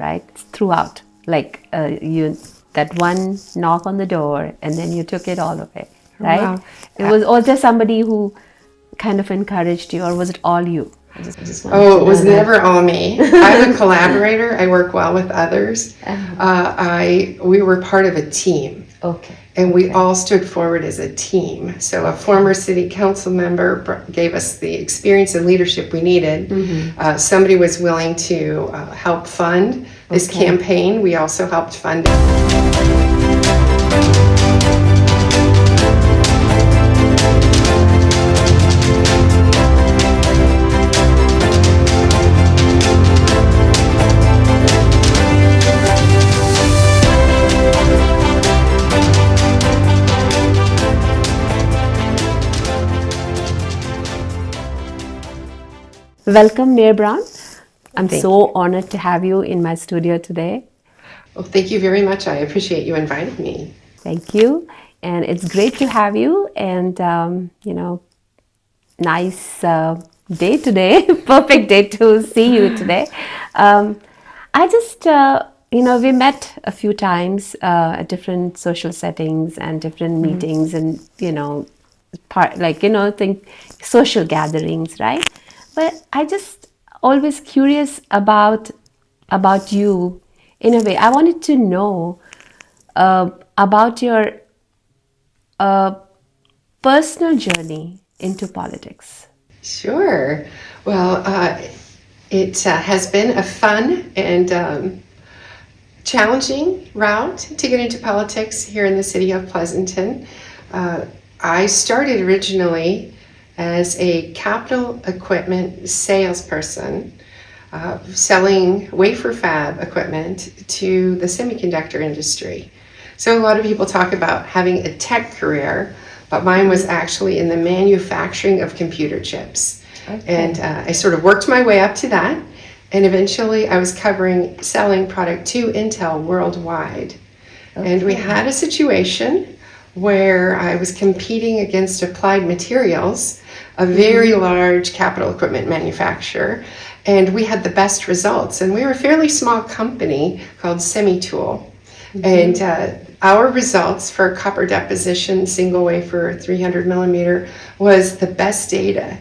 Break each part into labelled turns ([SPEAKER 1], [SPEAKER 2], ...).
[SPEAKER 1] right? Throughout, like you that one knock on the door, and then you took it all away, right?
[SPEAKER 2] Wow.
[SPEAKER 1] It was there somebody who kind of encouraged you, or was it all you? I just wanted to
[SPEAKER 2] Oh, it
[SPEAKER 1] know
[SPEAKER 2] was
[SPEAKER 1] that.
[SPEAKER 2] never all me. I'm a collaborator. I work well with others. We were part of a team.
[SPEAKER 1] Okay.
[SPEAKER 2] And we all stood forward as a team. So a former city council member gave us the experience and leadership we needed. Somebody was willing to help fund this campaign. We also helped fund it.
[SPEAKER 1] Welcome, Mayor Brown. I'm so honored to have you in my studio today.
[SPEAKER 2] Well, thank you very much. I appreciate you inviting me.
[SPEAKER 1] Thank you. And it's great to have you. And, nice day today. Perfect day to see you today. I just, we met a few times at different social settings and different meetings and, think social gatherings, right? But I just always curious about you in a way. I wanted to know about your personal journey into politics.
[SPEAKER 2] Sure. Well, it has been a fun and challenging route to get into politics here in the city of Pleasanton. I started originally as a capital equipment salesperson, selling wafer fab equipment to the semiconductor industry. So a lot of people talk about having a tech career, but mine was actually in the manufacturing of computer chips. And I sort of worked my way up to that, and eventually I was selling product to Intel worldwide. And we had a situation where I was competing against Applied Materials, a very large capital equipment manufacturer, and we had the best results. And we were a fairly small company called Semitool. And our results for copper deposition, single wafer, 300 millimeter, was the best data.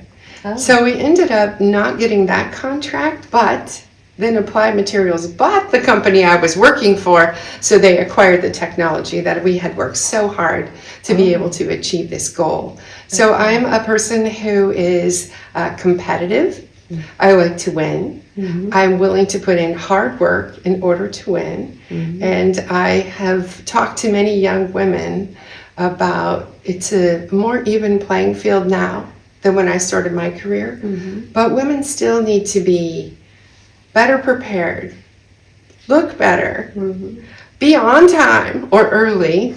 [SPEAKER 2] So we ended up not getting that contract, but then Applied Materials bought the company I was working for, so they acquired the technology that we had worked so hard to be able to achieve this goal. So I'm a person who is competitive. I like to win. I'm willing to put in hard work in order to win. And I have talked to many young women about it's a more even playing field now than when I started my career. But women still need to be better prepared, look better, be on time or early,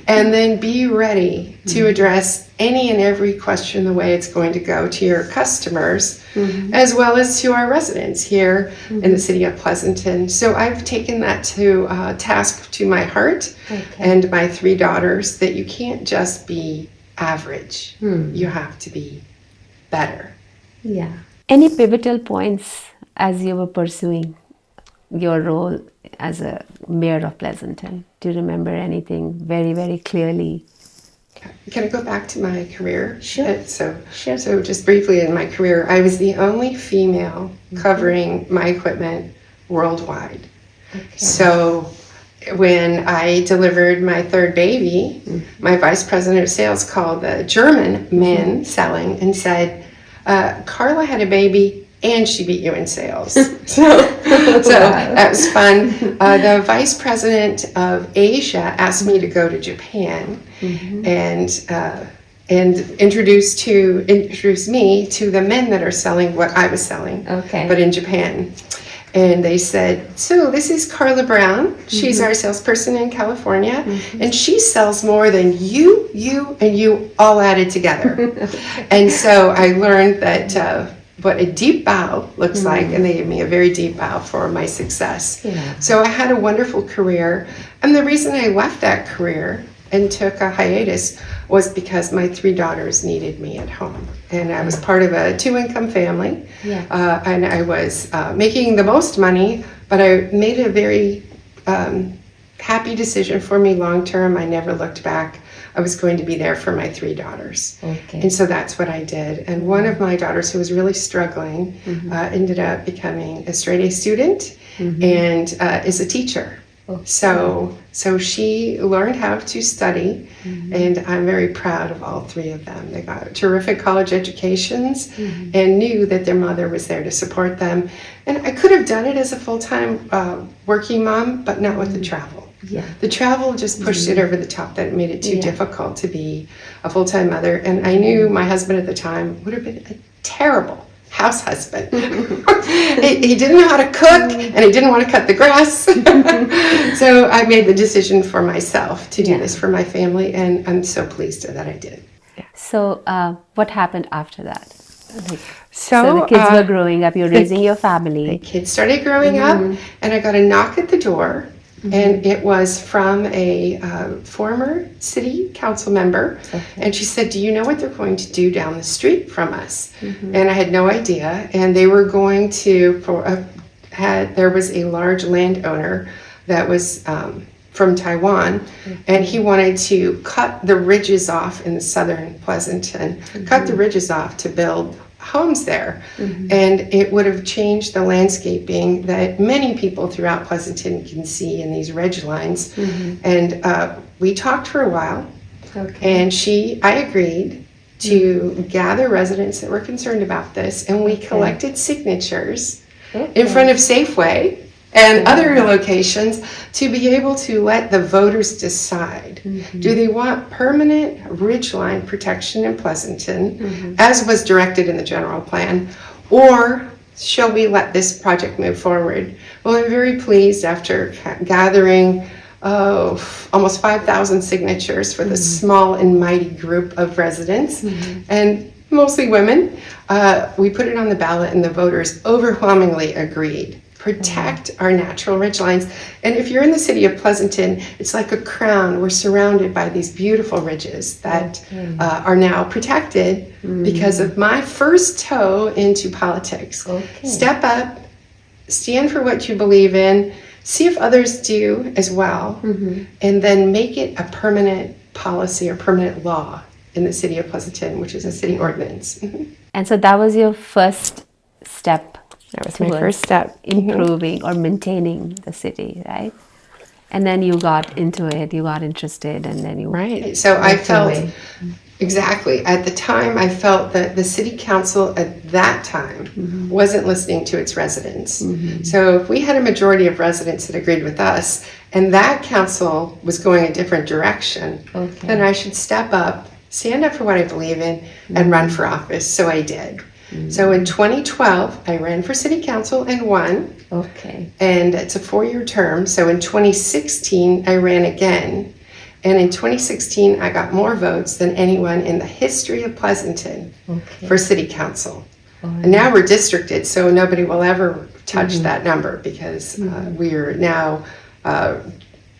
[SPEAKER 2] and then be ready to address any and every question the way it's going to go to your customers, as well as to our residents here in the city of Pleasanton. So I've taken that to task to my heart and my 3 daughters, that you can't just be average. You have to be better.
[SPEAKER 1] Yeah. Any pivotal points as you were pursuing your role as a mayor of Pleasanton? Do you remember anything very, very clearly?
[SPEAKER 2] Can I go back to my career?
[SPEAKER 1] Sure.
[SPEAKER 2] So just briefly in my career, I was the only female covering my equipment worldwide. So when I delivered my 3rd baby, my vice president of sales called the German men selling and said, Karla had a baby and she beat you in sales. So that was fun. The vice president of Asia asked me to go to Japan and introduce me to the men that are selling what I was selling, but in Japan. And they said, so this is Karla Brown. She's our salesperson in California, and she sells more than you all added together. And so I learned that what a deep bow looks like, and they gave me a very deep bow for my success. So I had a wonderful career, and the reason I left that career and took a hiatus was because my 3 daughters needed me at home. And I was part of a 2-income family.
[SPEAKER 1] Yeah.
[SPEAKER 2] And I was making the most money, but I made a very happy decision for me long term. I never looked back. I was going to be there for my 3 daughters.
[SPEAKER 1] Okay.
[SPEAKER 2] And so that's what I did. And one of my daughters, who was really struggling, ended up becoming a straight A student and is a teacher. So she learned how to study, and I'm very proud of all 3 of them. They got terrific college educations and knew that their mother was there to support them. And I could have done it as a full-time working mom, but not with the travel.
[SPEAKER 1] Yeah.
[SPEAKER 2] The travel just pushed it over the top, that it made it too difficult to be a full-time mother. And I knew my husband at the time would have been a terrible house husband. he didn't know how to cook, and he didn't want to cut the grass. So I made the decision for myself to do this for my family, and I'm so pleased that I did.
[SPEAKER 1] So what happened after that? Like,
[SPEAKER 2] so
[SPEAKER 1] the kids were growing up, you're raising your family.
[SPEAKER 2] The kids started growing up, and I got a knock at the door. And it was from a former city council member. And she said, do you know what they're going to do down the street from us? And I had no idea. And they were going to, there was a large landowner that was from Taiwan, and he wanted to cut the ridges off in the southern Pleasanton, cut the ridges off to build homes there. And it would have changed the landscaping that many people throughout Pleasanton can see in these ridge lines. And we talked for a while, and I agreed to gather residents that were concerned about this, and we collected signatures in front of Safeway and other locations to be able to let the voters decide. Do they want permanent ridgeline protection in Pleasanton, as was directed in the general plan, or shall we let this project move forward? Well, I'm very pleased after gathering almost 5,000 signatures for the small and mighty group of residents, and mostly women. We put it on the ballot, and the voters overwhelmingly agreed. Protect our natural ridgelines. And if you're in the city of Pleasanton, it's like a crown. We're surrounded by these beautiful ridges that are now protected because of my first toe into politics. Step up, stand for what you believe in, see if others do as well, and then make it a permanent policy or permanent law in the city of Pleasanton, which is a city ordinance.
[SPEAKER 1] And so that was your first step.
[SPEAKER 2] That was my first step.
[SPEAKER 1] Improving or maintaining the city, right? And then you got into it, you got interested, and then you...
[SPEAKER 2] Right. So I felt, exactly, at the time I felt that the city council at that time wasn't listening to its residents. So if we had a majority of residents that agreed with us, and that council was going a different direction, then I should step up, stand up for what I believe in, and run for office. So I did. So in 2012, I ran for city council and won. And it's a 4-year term. So in 2016, I ran again. And in 2016, I got more votes than anyone in the history of Pleasanton for city council. And now we're districted, so nobody will ever touch that number because we are now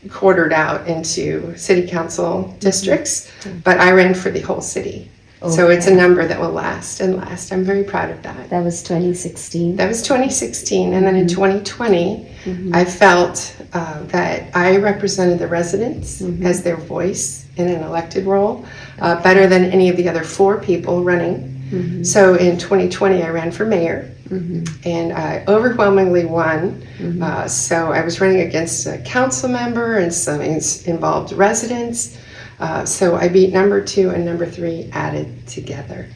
[SPEAKER 2] quartered out into city council districts. But I ran for the whole city. So it's a number that will last and last. I'm very proud of that.
[SPEAKER 1] That was 2016.
[SPEAKER 2] That was 2016. And then in 2020, I felt that I represented the residents as their voice in an elected role better than any of the other 4 people running. So in 2020, I ran for mayor. And I overwhelmingly won. So I was running against a council member and some involved residents. So I beat number 2 and number 3 added together.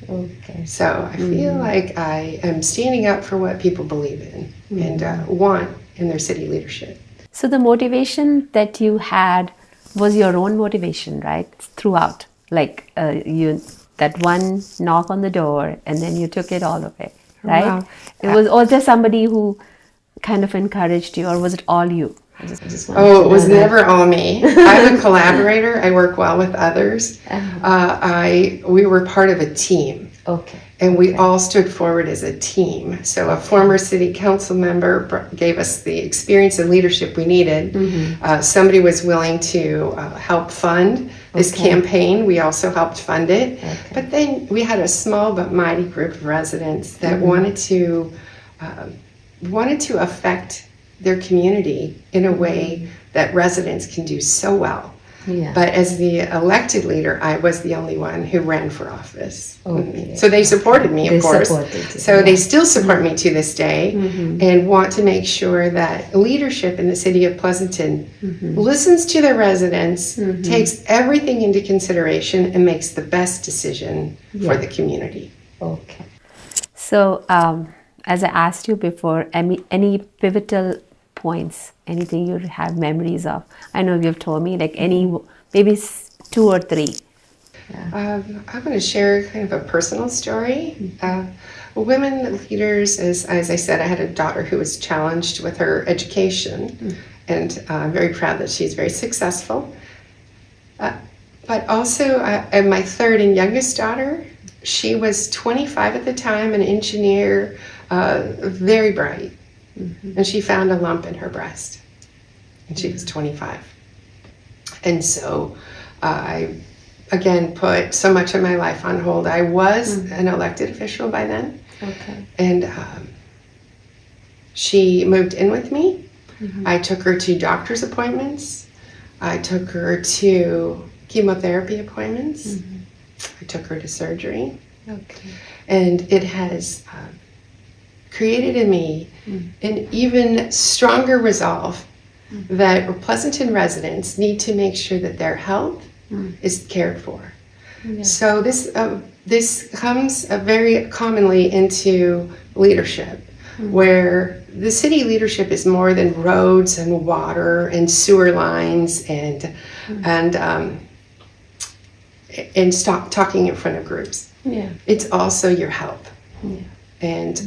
[SPEAKER 2] So I feel like I am standing up for what people believe in and want in their city leadership.
[SPEAKER 1] So the motivation that you had was your own motivation, right? Throughout, like that one knock on the door, and then you took it all of it, right?
[SPEAKER 2] Wow.
[SPEAKER 1] It was, or just somebody who kind of encouraged you, or was it all you?
[SPEAKER 2] It was never all me. I'm a collaborator. I work well with others. We were part of a team. And we all stood forward as a team. So a former city council member gave us the experience and leadership we needed. Somebody was willing to help fund this campaign. We also helped fund it. But then we had a small but mighty group of residents that wanted to affect their community in a way that residents can do so well.
[SPEAKER 1] Yeah.
[SPEAKER 2] But as the elected leader, I was the only one who ran for office.
[SPEAKER 1] Okay.
[SPEAKER 2] So they supported me, of course. So they still support me to this day and want to make sure that leadership in the city of Pleasanton listens to their residents, takes everything into consideration, and makes the best decision for the community.
[SPEAKER 1] Okay. So, as I asked you before, any pivotal points, anything you have memories of? I know you've told me like maybe 2 or 3.
[SPEAKER 2] I'm going to share kind of a personal story. Women leaders, as I said, I had a daughter who was challenged with her education, and I'm very proud that she's very successful. But also, my third and youngest daughter, she was 25 at the time, an engineer, very bright. And she found a lump in her breast, and she was 25. And so I, again, put so much of my life on hold. I was an elected official by then. And she moved in with me. I took her to doctor's appointments. I took her to chemotherapy appointments. I took her to surgery. And it has created in me an even stronger resolve that Pleasanton residents need to make sure that their health is cared for. So this comes very commonly into leadership, where the city leadership is more than roads and water and sewer lines and stop talking in front of groups. It's also your health. And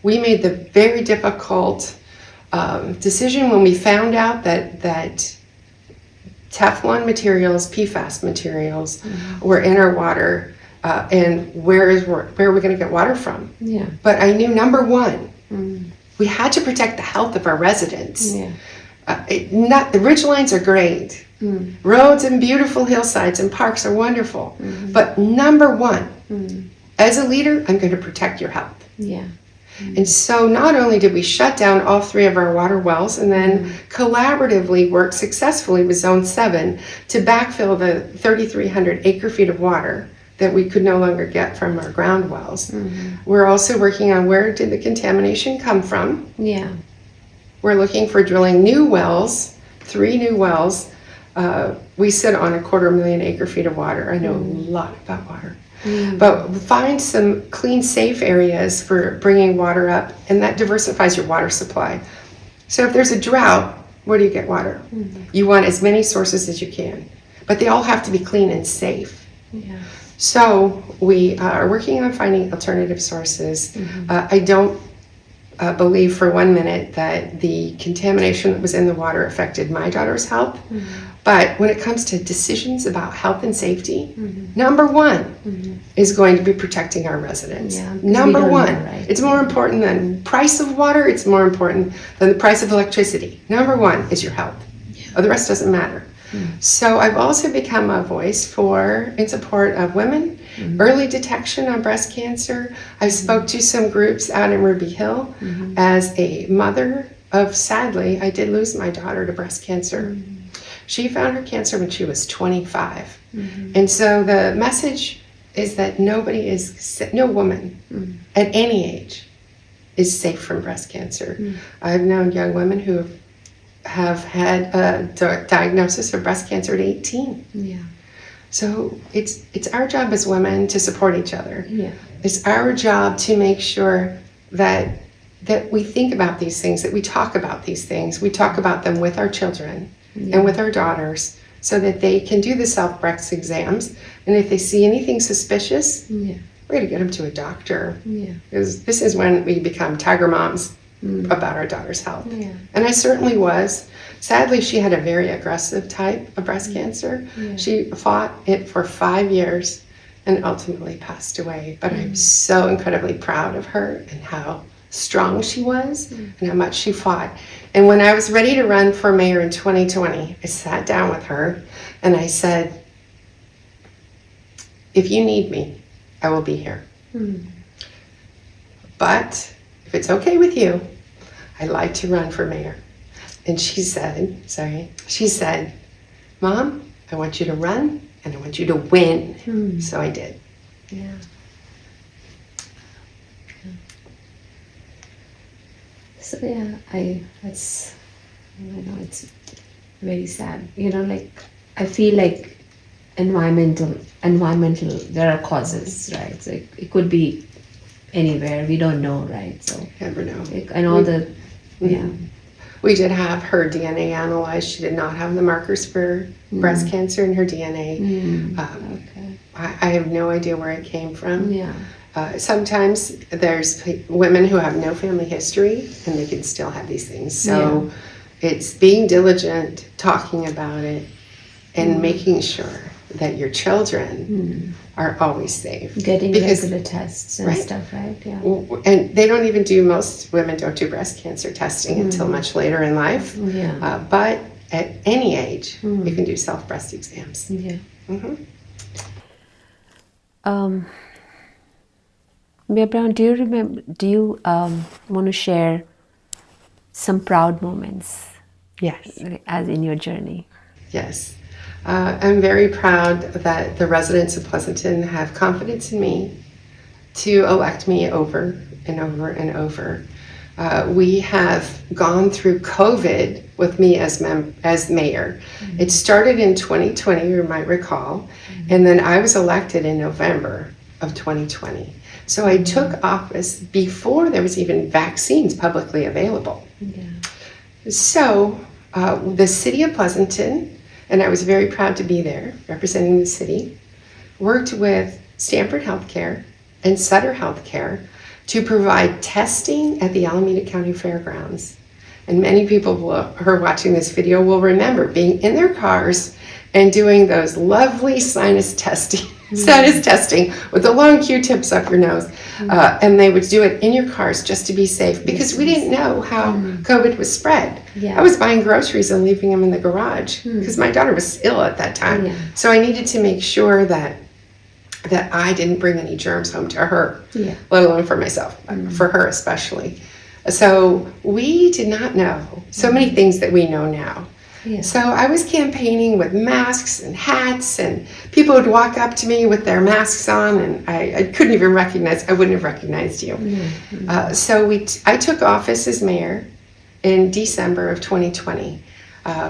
[SPEAKER 2] we made the very difficult decision when we found out that Teflon materials, PFAS materials, were in our water, and where are we going to get water from? But I knew, number one, we had to protect the health of our residents. The ridgelines are great. Roads and beautiful hillsides and parks are wonderful. But number one, as a leader, I'm going to protect your health. And so not only did we shut down all 3 of our water wells and then collaboratively work successfully with Zone 7 to backfill the 3,300 acre feet of water that we could no longer get from our ground wells. We're also working on where did the contamination come from. We're looking for drilling new wells, 3 new wells. We sit on 250,000 acre feet of water. I know a lot about water. But find some clean, safe areas for bringing water up, and that diversifies your water supply. So if there's a drought, where do you get water? You want as many sources as you can, but they all have to be clean and safe. So we are working on finding alternative sources. I don't believe for 1 minute that the contamination that was in the water affected my daughter's health. But when it comes to decisions about health and safety, number one is going to be protecting our residents. Number one. It's more important than price of water. It's more important than the price of electricity. Number one is your health. The rest doesn't matter. So I've also become a voice in support of women, early detection on breast cancer. I spoke to some groups out in Ruby Hill as a mother of, sadly, I did lose my daughter to breast cancer. She found her cancer when she was 25. And so the message is that no woman at any age is safe from breast cancer. I've known young women who have had a diagnosis of breast cancer at 18. So it's our job as women to support each other. It's our job to make sure that we think about these things, that we talk about these things. We talk about them with our children and with our daughters so that they can do the self-breast exams. And if they see anything suspicious, we're going to get them to a doctor. Because this is when we become tiger moms about our daughter's health. And I certainly was. Sadly, she had a very aggressive type of breast cancer. She fought it for 5 years. and ultimately passed away. But I'm so incredibly proud of her and how strong she was and how much she fought. And when I was ready to run for mayor in 2020, I sat down with her and I said, if you need me, I will be here. But if it's okay with you, I'd like to run for mayor. And she said, Mom, I want you to run and I want you to win. So I did.
[SPEAKER 1] Yeah. So yeah, it's very sad. Like I feel like environmental, there are causes, right? So it could be anywhere. We don't know, right? So
[SPEAKER 2] Never know.
[SPEAKER 1] and all the, yeah.
[SPEAKER 2] We did have her DNA analyzed. She did not have the markers for breast cancer in her DNA.
[SPEAKER 1] Okay.
[SPEAKER 2] I have no idea where it came from.
[SPEAKER 1] Yeah.
[SPEAKER 2] Sometimes there's women who have no family history and they can still have these things. So it's being diligent, talking about it, and making sure that your children are always safe.
[SPEAKER 1] Getting regular tests and
[SPEAKER 2] right?
[SPEAKER 1] stuff, right? Yeah.
[SPEAKER 2] And they don't even do, most women don't do breast cancer testing until much later in life.
[SPEAKER 1] Yeah.
[SPEAKER 2] But at any age, you can do self-breast exams.
[SPEAKER 1] Yeah.
[SPEAKER 2] Mm-hmm.
[SPEAKER 1] Mayor Brown, do you want to share some proud moments
[SPEAKER 2] Yes.
[SPEAKER 1] as in your journey?
[SPEAKER 2] Yes. I'm very proud that the residents of Pleasanton have confidence in me to elect me over and over and over. We have gone through COVID with me as mayor. It started in 2020, you might recall, and then I was elected in November of 2020. So I took office before there was even vaccines publicly available.
[SPEAKER 1] Yeah.
[SPEAKER 2] So the city of Pleasanton, and I was very proud to be there representing the city, worked with Stanford Healthcare and Sutter Healthcare to provide testing at the Alameda County Fairgrounds. And many people who are watching this video will remember being in their cars and doing those lovely sinus testing with the long Q-tips up your nose. And they would do it in your cars just to be safe because we didn't know how COVID was spread.
[SPEAKER 1] Yeah.
[SPEAKER 2] I was buying groceries and leaving them in the garage because my daughter was ill at that time.
[SPEAKER 1] Yeah.
[SPEAKER 2] So I needed to make sure that I didn't bring any germs home to her, let alone for myself, for her especially. So we did not know so many things that we know now.
[SPEAKER 1] Yeah.
[SPEAKER 2] So I was campaigning with masks and hats, and people would walk up to me with their masks on, and I couldn't even I wouldn't have recognized you. So I took office as mayor in December of 2020.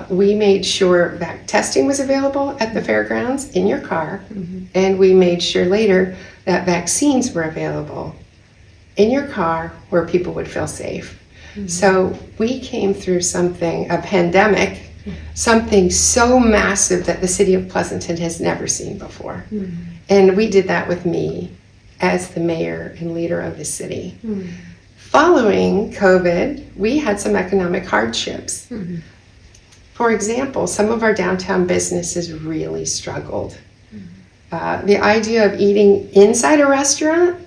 [SPEAKER 2] We made sure that testing was available at the fairgrounds in your car, and we made sure later that vaccines were available in your car where people would feel safe. So we came through a pandemic, something so massive that the city of Pleasanton has never seen before. And we did that with me as the mayor and leader of the city. Following COVID, we had some economic hardships. For example, some of our downtown businesses really struggled. The idea of eating inside a restaurant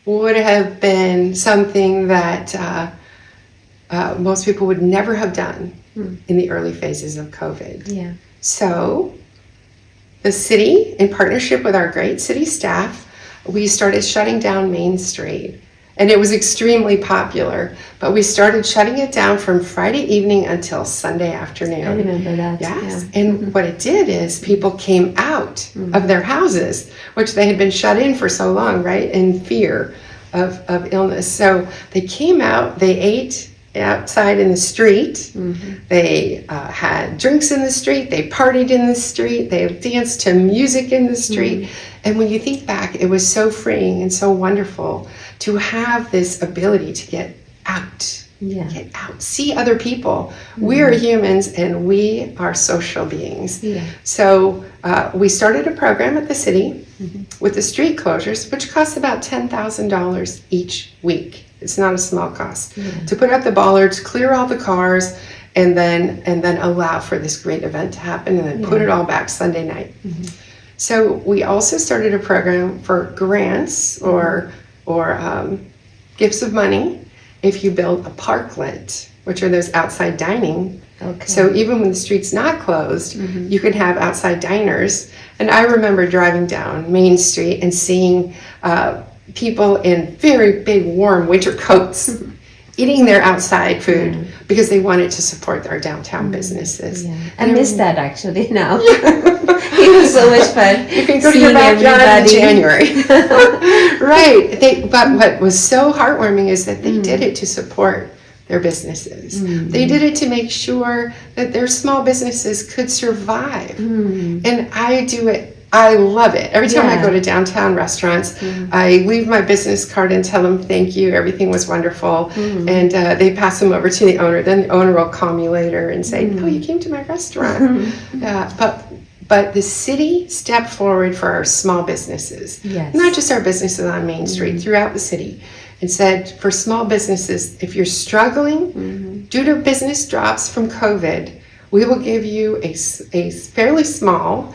[SPEAKER 2] would have been something that most people would never have done in the early phases of COVID.
[SPEAKER 1] Yeah.
[SPEAKER 2] So the city, in partnership with our great city staff, we started shutting down Main Street. And it was extremely popular, but we started shutting it down from Friday evening until Sunday afternoon.
[SPEAKER 1] I remember that.
[SPEAKER 2] Yes.
[SPEAKER 1] Yeah.
[SPEAKER 2] And what it did is people came out of their houses, which they had been shut in for so long, right, in fear of illness. So they came out, they ate outside in the street, they had drinks in the street, they partied in the street, they danced to music in the street. And when you think back, it was so freeing and so wonderful to have this ability to get out, see other people. We are humans and we are social beings. So we started a program at the city with the street closures, which costs about $10,000 each week. It's not a small cost to put up the bollards, clear all the cars, and then allow for this great event to happen, and then put it all back Sunday night. So we also started a program for grants or gifts of money if you build a parklet, which are those outside dining.
[SPEAKER 1] Okay.
[SPEAKER 2] So even when the street's not closed, you can have outside diners. And I remember driving down Main Street and seeing people in very big warm winter coats eating their outside food because they wanted to support our downtown businesses.
[SPEAKER 1] Yeah. I miss that actually now. It was so much fun.
[SPEAKER 2] You can go to your backyard in January. Right. But what was so heartwarming is that they did it to support their businesses. They did it to make sure that their small businesses could survive. And I do it. I love it. Every time I go to downtown restaurants, I leave my business card and tell them thank you. Everything was wonderful. And they pass them over to the owner. Then the owner will call me later and say, oh, you came to my restaurant. But the city stepped forward for our small businesses, not just our businesses on Main Street, throughout the city, and said for small businesses, if you're struggling due to business drops from COVID, we will give you a fairly small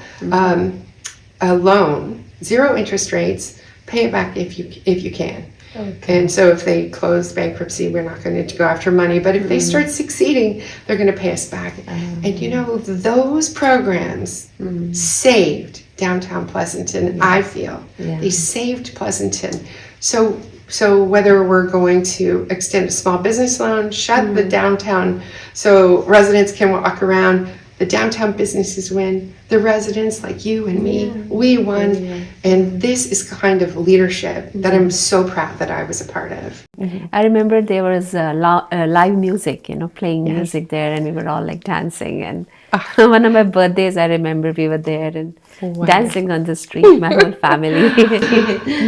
[SPEAKER 2] loan, 0 interest rates, pay it back if you can. Okay. And so if they close bankruptcy, we're not going to go after money. But if they start succeeding, they're going to pay us back. And you know, those programs saved downtown Pleasanton, I feel. They saved Pleasanton. So whether we're going to extend a small business loan, shut the downtown so residents can walk around, the downtown businesses win, the residents like you and me, we won. And this is kind of leadership that I'm so proud that I was a part of.
[SPEAKER 1] I remember there was live music, playing music there, and we were all like dancing. And one of my birthdays, I remember we were there and dancing on the street, my whole family.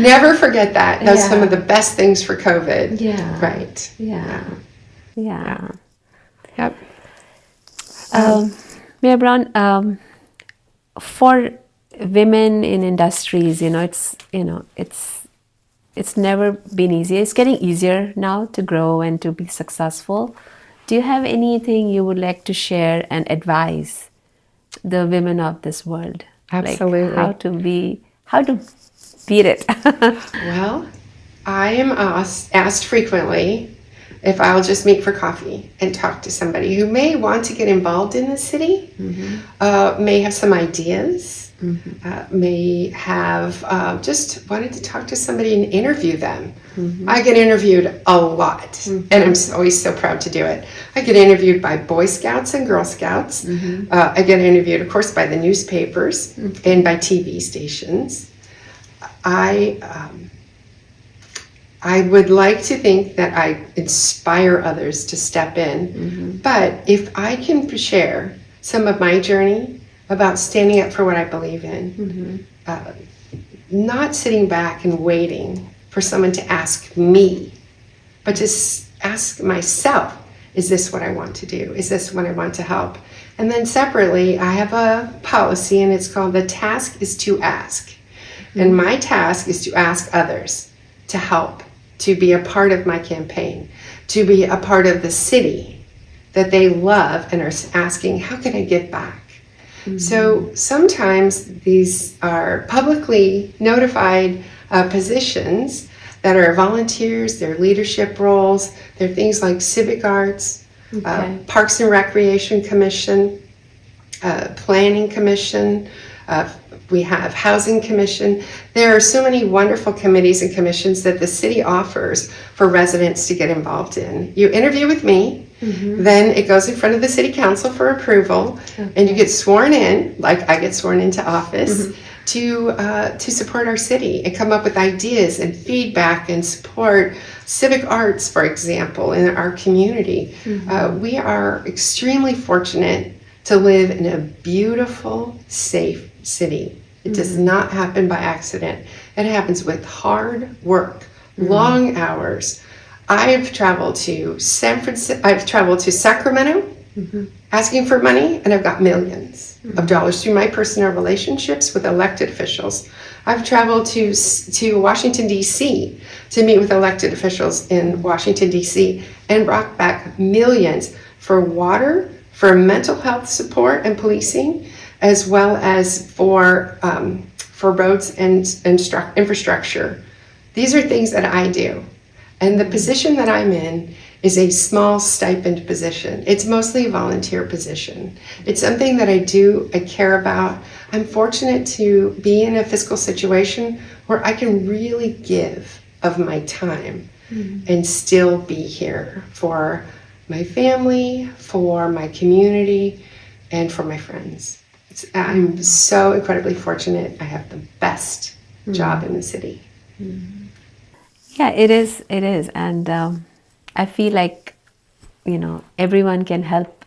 [SPEAKER 2] Never forget that. That was some of the best things for COVID. Right.
[SPEAKER 1] Yeah.
[SPEAKER 2] Yep.
[SPEAKER 1] Mayor Brown, for women in industries, it's never been easy. It's getting easier now to grow and to be successful. Do you have anything you would like to share and advise the women of this world?
[SPEAKER 2] Absolutely.
[SPEAKER 1] Like how to beat it?
[SPEAKER 2] Well, I am asked frequently if I'll just meet for coffee and talk to somebody who may want to get involved in the city, may have some ideas, may have just wanted to talk to somebody and interview them. I get interviewed a lot, and I'm always so proud to do it. I get interviewed by Boy Scouts and Girl Scouts. I get interviewed, of course, by the newspapers and by TV stations. I would like to think that I inspire others to step in, but if I can share some of my journey about standing up for what I believe in, not sitting back and waiting for someone to ask me, but to ask myself, is this what I want to do? Is this what I want to help? And then separately, I have a policy, and it's called the task is to ask. And my task is to ask others to help, to be a part of my campaign, to be a part of the city that they love and are asking, how can I give back? So sometimes these are publicly notified positions that are volunteers, they're leadership roles, they're things like civic arts, Parks and Recreation Commission, Planning Commission, we have Housing Commission. There are so many wonderful committees and commissions that the city offers for residents to get involved in. You interview with me, then it goes in front of the city council for approval, and you get sworn in, like I get sworn into office, to support our city and come up with ideas and feedback and support civic arts, for example, in our community. We are extremely fortunate to live in a beautiful, safe city. It does not happen by accident. It happens with hard work, long hours. I've traveled to I've traveled to Sacramento asking for money, and I've got millions of dollars through my personal relationships with elected officials. I've traveled to Washington, D.C. to meet with elected officials in Washington, D.C. and brought back millions for water, for mental health support and policing, as well as for roads and infrastructure. These are things that I do. And the position that I'm in is a small stipend position. It's mostly a volunteer position. It's something that I do, I care about. I'm fortunate to be in a fiscal situation where I can really give of my time and still be here for my family, for my community, and for my friends. I'm so incredibly fortunate. I have the best job in the city.
[SPEAKER 1] Yeah, it is. It is. And I feel like, everyone can help,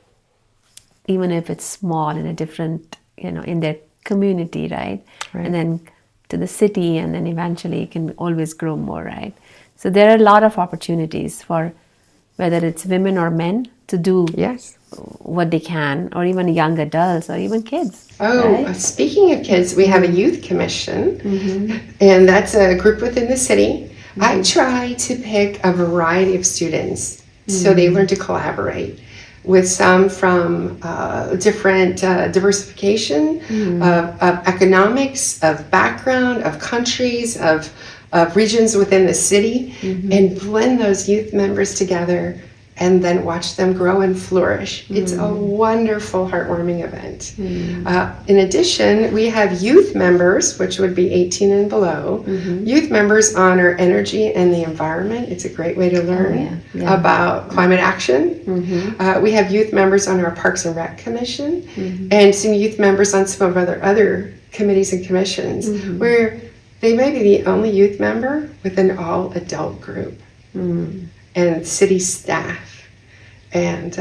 [SPEAKER 1] even if it's small, in a different, in their community, right? And then to the city, and then eventually it can always grow more, right? So there are a lot of opportunities for whether it's women or men to do what they can, or even young adults, or even kids.
[SPEAKER 2] Oh, speaking of kids, we have a youth commission, and that's a group within the city. I try to pick a variety of students so they learn to collaborate with some from different diversification of economics, of background, of countries, of regions within the city, and blend those youth members together and then watch them grow and flourish. It's a wonderful, heartwarming event. In addition, we have youth members, which would be 18 and below. Youth members honor energy and the environment. It's a great way to learn about climate action. We have youth members on our Parks and Rec Commission, and some youth members on some of our other committees and commissions, where they may be the only youth member with an all-adult group. And city staff. And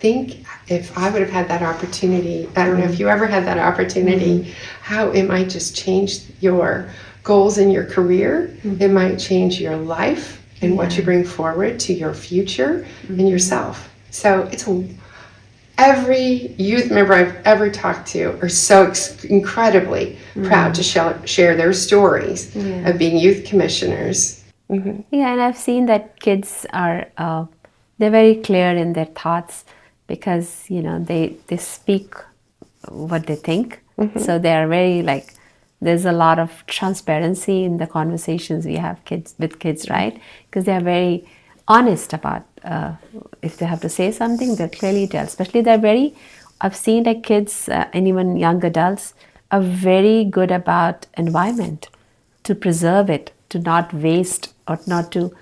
[SPEAKER 2] think if I would have had that opportunity, I don't know if you ever had that opportunity, how it might just change your goals in your career. It might change your life and what you bring forward to your future and yourself. So it's every youth member I've ever talked to are so incredibly proud to share their stories of being youth commissioners.
[SPEAKER 1] Yeah, and I've seen that kids are, they're very clear in their thoughts, because, they speak what they think. So they're very there's a lot of transparency in the conversations we have with kids, right? Because they're very honest about, if they have to say something, they'll clearly tell. Especially I've seen that kids and even young adults are very good about environment, to preserve it, to not waste, or not to,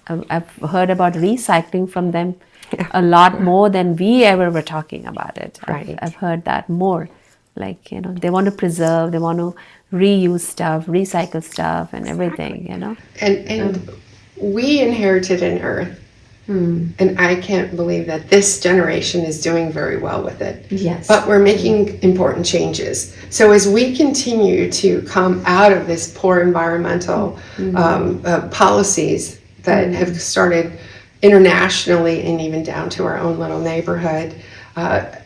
[SPEAKER 1] I've heard about recycling from them a lot more than we ever were talking about it. I've heard that more. They want to preserve, they want to reuse stuff, recycle stuff, and everything,
[SPEAKER 2] And we inherited an earth, and I can't believe that this generation is doing very well with it.
[SPEAKER 1] Yes.
[SPEAKER 2] But we're making important changes. So as we continue to come out of this poor environmental policies that have started internationally and even down to our own little neighborhood,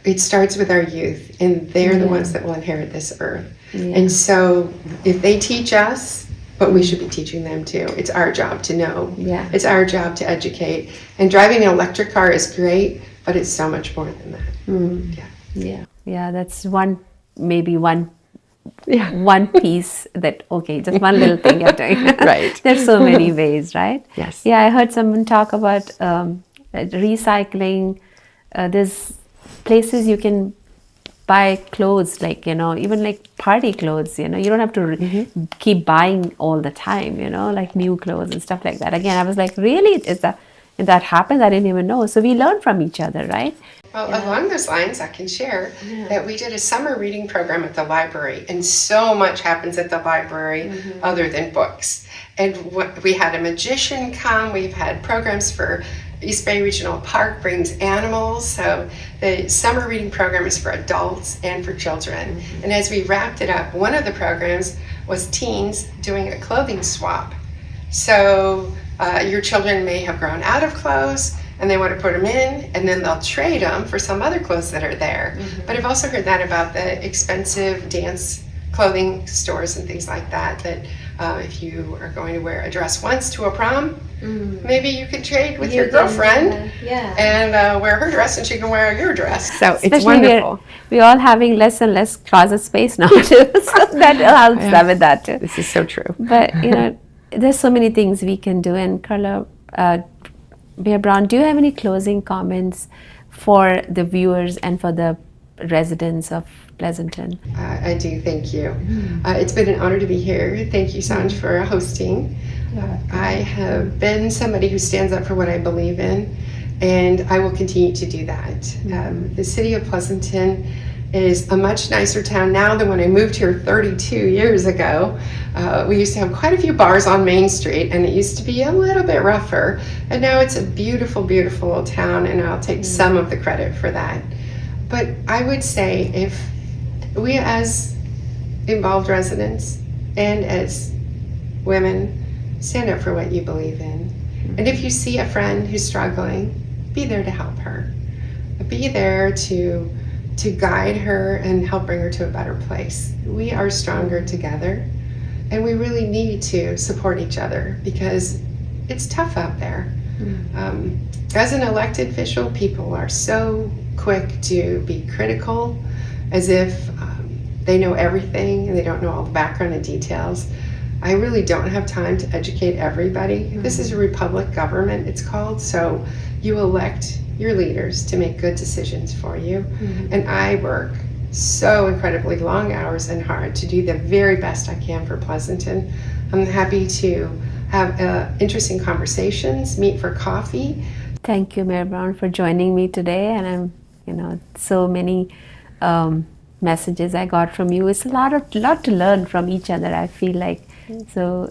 [SPEAKER 2] it starts with our youth, and they're the ones that will inherit this earth. And so if they teach us, but we should be teaching them too. It's our job to know. It's our job to educate. And driving an electric car is great, but it's so much more than that.
[SPEAKER 1] Yeah, that's one piece that, just one little thing you're doing.
[SPEAKER 2] Right.
[SPEAKER 1] There's so many ways, right?
[SPEAKER 2] Yes.
[SPEAKER 1] Yeah, I heard someone talk about recycling. There's places you can buy clothes, even party clothes, you don't have to keep buying all the time, new clothes and stuff like that. Again, I was like, really? If that happens, I didn't even know. So we learn from each other, right?
[SPEAKER 2] Well, along those lines, I can share that we did a summer reading program at the library, and so much happens at the library other than books. And we had a magician come. We've had programs for East Bay Regional Park brings animals. So the summer reading program is for adults and for children. And as we wrapped it up, one of the programs was teens doing a clothing swap. So your children may have grown out of clothes and they want to put them in, and then they'll trade them for some other clothes that are there. But I've also heard that about the expensive dance clothing stores and things like that, that if you are going to wear a dress once to a prom, Maybe you could trade with
[SPEAKER 3] You
[SPEAKER 2] your
[SPEAKER 3] can,
[SPEAKER 2] girlfriend
[SPEAKER 3] yeah.
[SPEAKER 2] and wear her dress and she can wear your dress.
[SPEAKER 4] So it's
[SPEAKER 1] Especially
[SPEAKER 4] wonderful.
[SPEAKER 1] we're all having less and less closet space now too, so that helps
[SPEAKER 4] Yeah.
[SPEAKER 1] with that too.
[SPEAKER 4] This is so true.
[SPEAKER 1] But there's so many things we can do. And Karla, Bear Brown, do you have any closing comments for the viewers and for the residents of Pleasanton?
[SPEAKER 2] I do, thank you. It's been an honor to be here. Thank you, Sanj, for hosting. I have been somebody who stands up for what I believe in, and I will continue to do that. The city of Pleasanton is a much nicer town now than when I moved here 32 years ago. We used to have quite a few bars on Main Street, and it used to be a little bit rougher. And now it's a beautiful, beautiful town, and I'll take some of the credit for that. But I would say if we as involved residents and as women stand up for what you believe in, and if you see a friend who's struggling, be there to help her. Be there to guide her and help bring her to a better place. We are stronger together, and we really need to support each other because it's tough out there. As an elected official, people are so quick to be critical, as if they know everything and they don't know all the background and details. I really don't have time to educate everybody. This is a republic government, it's called, so you elect your leaders to make good decisions for you. And I work so incredibly long hours and hard to do the very best I can for Pleasanton. I'm happy to have interesting conversations, meet for coffee.
[SPEAKER 1] Thank you, Mayor Brown, for joining me today. And so many messages I got from you. It's a lot to learn from each other, I feel like. So,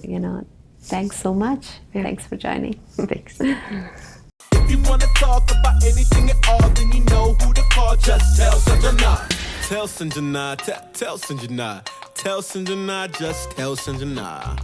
[SPEAKER 1] thanks so much. Thanks for joining.
[SPEAKER 4] Thanks.
[SPEAKER 5] If you wanna talk about anything at all, then you know who to call. Just tell Sanjana. Tell Sanjana. Tell Sanjana. Tell Sanjana. Just tell Sanjana.